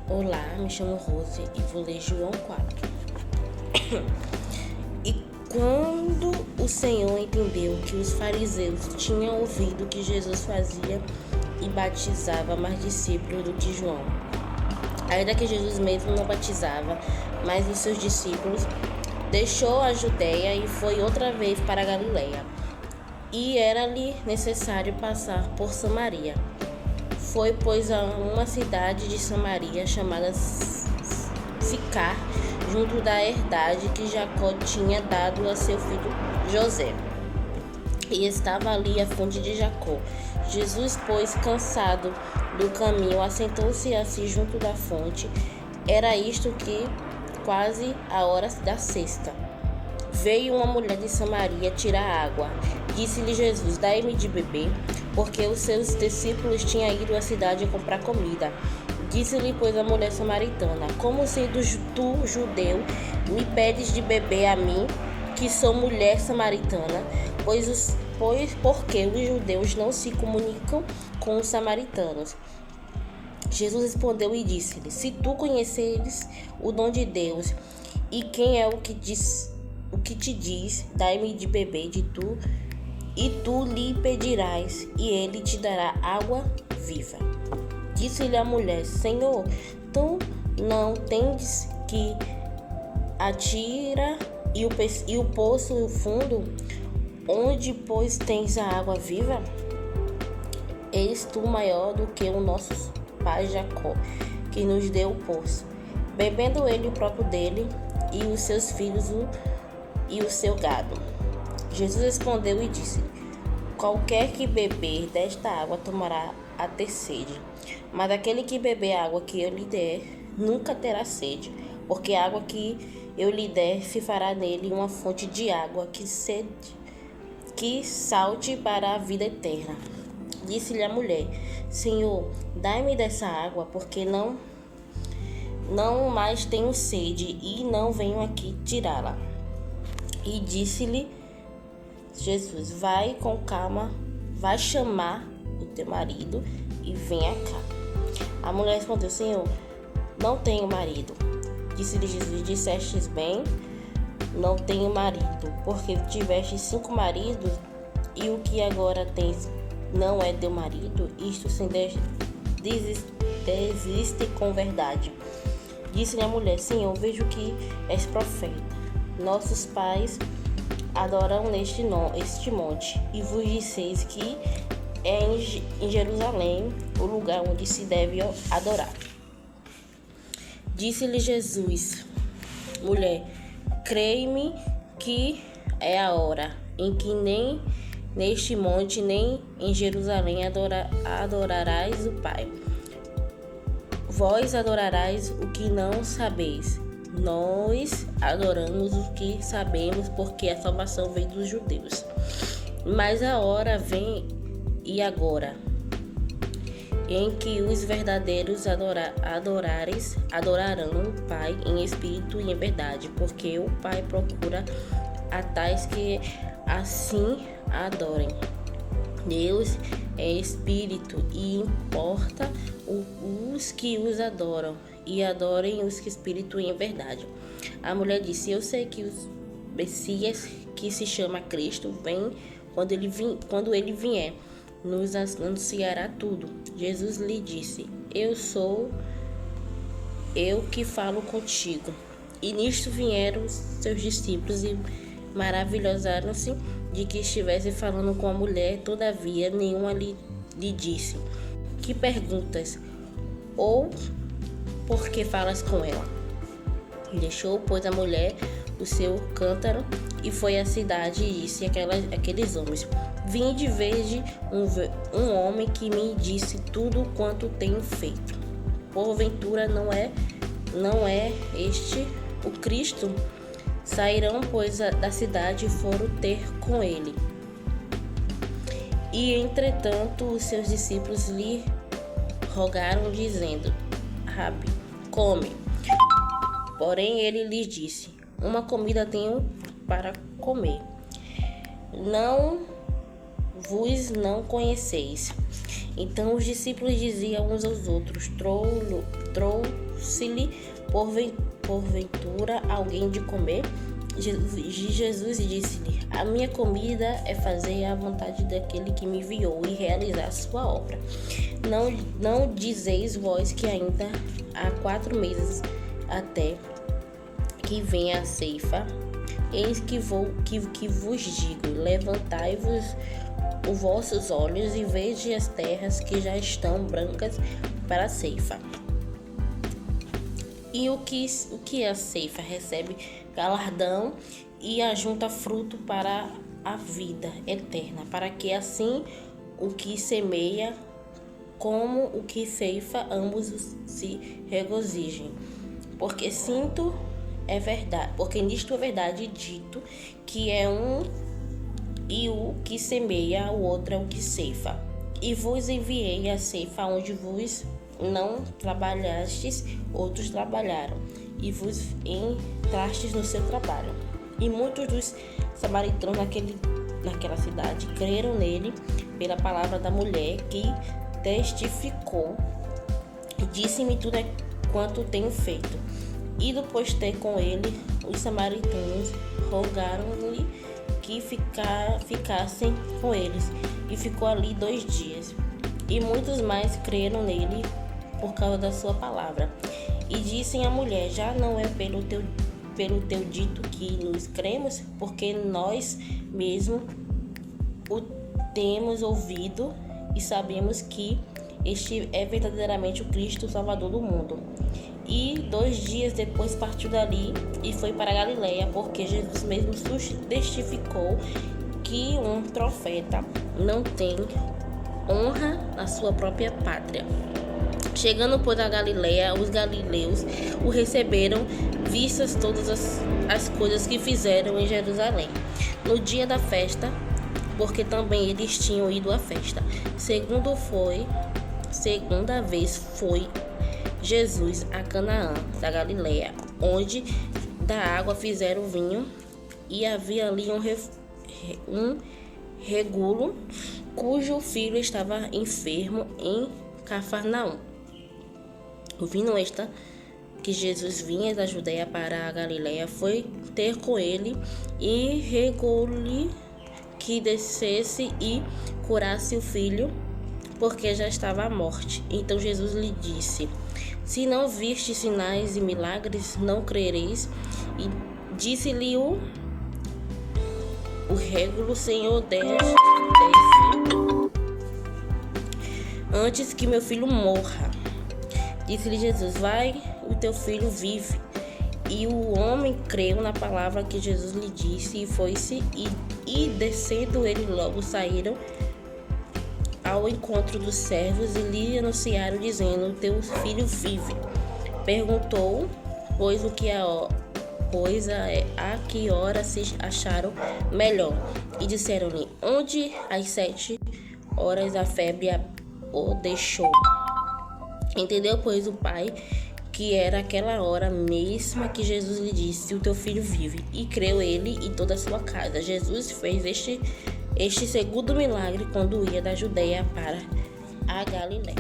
Olá, me chamo Rose e vou ler João 4. E quando o Senhor entendeu que os fariseus tinham ouvido que Jesus fazia e batizava mais discípulos do que João, ainda que Jesus mesmo não batizava, mas os seus discípulos, deixou a Judeia e foi outra vez para a Galileia. E era-lhe necessário passar por Samaria. Foi, pois, a uma cidade de Samaria chamada Sicar, junto da herdade que Jacó tinha dado a seu filho José. E estava ali a fonte de Jacó. Jesus, pois, cansado do caminho, assentou-se assim junto da fonte. Era isto que quase a hora da sexta. Veio uma mulher de Samaria tirar água. Disse-lhe Jesus: dai-me de beber, porque os seus discípulos tinham ido à cidade comprar comida. Disse-lhe, pois, a mulher samaritana: como sendo tu, judeu, me pedes de beber a mim, que sou mulher samaritana? Porque os judeus não se comunicam com os samaritanos. Jesus respondeu e disse-lhe: se tu conheceres o dom de Deus, e quem é o que te diz, dai-me de beber de tu, e tu lhe pedirás, e ele te dará água viva. Disse-lhe a mulher: Senhor, tu não tendes que atira e o poço fundo, onde, pois, tens a água viva? És tu maior do que o nosso pai Jacó, que nos deu o poço, bebendo ele o próprio dele, e os seus filhos e o seu gado. Jesus respondeu e disse: qualquer que beber desta água tomará a ter sede, mas aquele que beber a água que eu lhe der nunca terá sede, porque a água que eu lhe der se fará nele uma fonte de água que salte para a vida eterna. Disse-lhe a mulher: Senhor, dai-me dessa água, porque não mais tenho sede, e não venho aqui tirá-la. E disse-lhe Jesus: vai com calma, vai chamar o teu marido e venha cá. A mulher respondeu: Senhor, não tenho marido. Disse-lhe Jesus: dissestes bem, não tenho marido, porque tiveste 5 maridos, e o que agora tens não é teu marido. Isto sem desiste com verdade. Disse-lhe a mulher: Senhor, vejo que és profeta. Nossos pais adoram este monte, e vos disseis que é em Jerusalém o lugar onde se deve adorar. Disse-lhe Jesus: mulher, crê-me que é a hora em que nem neste monte nem em Jerusalém adorarás o Pai. Vós adorarás o que não sabeis. Nós adoramos o que sabemos, porque a salvação vem dos judeus. Mas a hora vem, e agora, em que os verdadeiros adorarão o Pai em espírito e em verdade, porque o Pai procura a tais que assim adorem. Deus é espírito, e importa os que os adoram, e adorem os que espírito e em verdade. A mulher disse: eu sei que o Messias, que se chama Cristo, vem. Quando ele vier, nos anunciará tudo. Jesus lhe disse: eu sou eu que falo contigo. E nisto vieram os seus discípulos e maravilharam-se de que estivesse falando com a mulher. Todavia nenhuma lhe disse: que perguntas? Ou por que falas com ela? Deixou, pois, a mulher o seu cântaro e foi à cidade e disse àqueles homens: vinde, vede um homem que me disse tudo quanto tenho feito. Porventura não é este o Cristo? Saíram, pois, da cidade e foram ter com ele. E, entretanto, os seus discípulos lhe rogaram, dizendo: Rabi, come. Porém, ele lhes disse: uma comida tenho para comer. Vos não conheceis. Então os discípulos diziam uns aos outros: Trouxe-lhe porventura alguém de comer? Jesus disse-lhe: A minha comida é fazer a vontade daquele que me enviou e realizar a sua obra. Não dizeis vós que ainda há 4 meses até que venha a ceifa? Eis que vos digo: levantai-vos os vossos olhos e vede as terras que já estão brancas para a ceifa. E o que é a ceifa? Recebe galardão e ajunta fruto para a vida eterna, para que assim o que semeia como o que ceifa ambos se regozijem. Porque nisto é verdade dito que é um e o que semeia, o outro é o que ceifa. E vos enviei a ceifa onde vos não trabalhastes, outros trabalharam, e vos entrastes no seu trabalho. E muitos dos samaritanos naquela cidade creram nele pela palavra da mulher que testificou e disse-me tudo quanto tenho feito. E depois de ter com ele, os samaritanos rogaram-lhe que ficassem com eles, e ficou ali 2 dias. E muitos mais creram nele por causa da sua palavra. E dissem à mulher: já não é pelo teu dito que nos cremos, porque nós mesmos o temos ouvido e sabemos que este é verdadeiramente o Cristo, o Salvador do mundo. E 2 dias depois partiu dali e foi para a Galileia, porque Jesus mesmo testificou que um profeta não tem honra na sua própria pátria. Chegando, pois, a Galileia, os galileus o receberam, vistas todas as coisas que fizeram em Jerusalém no dia da festa, porque também eles tinham ido à festa. Segunda vez foi Jesus a Canaã da Galileia, onde da água fizeram vinho, e havia ali um regulo cujo filho estava enfermo em Cafarnaum. Ouvindo que Jesus vinha da Judeia para a Galileia, foi ter com ele e rogou-lhe que descesse e curasse o filho, porque já estava à morte. Então Jesus lhe disse: se não viste sinais e milagres, não crereis. E disse-lhe o régulo: Senhor, desce antes que meu filho morra. Disse-lhe Jesus: vai, o teu filho vive. E o homem creu na palavra que Jesus lhe disse, e foi-se, e descendo ele logo saíram ao encontro dos servos e lhe anunciaram, dizendo: teu filho vive. Perguntou, pois, a que hora se acharam melhor. E disseram-lhe: onde às 7 horas a febre o deixou. Entendeu, pois, o pai que era aquela hora mesma que Jesus lhe disse: o teu filho vive. E creu ele e toda a sua casa. Jesus fez este segundo milagre quando ia da Judeia para a Galileia.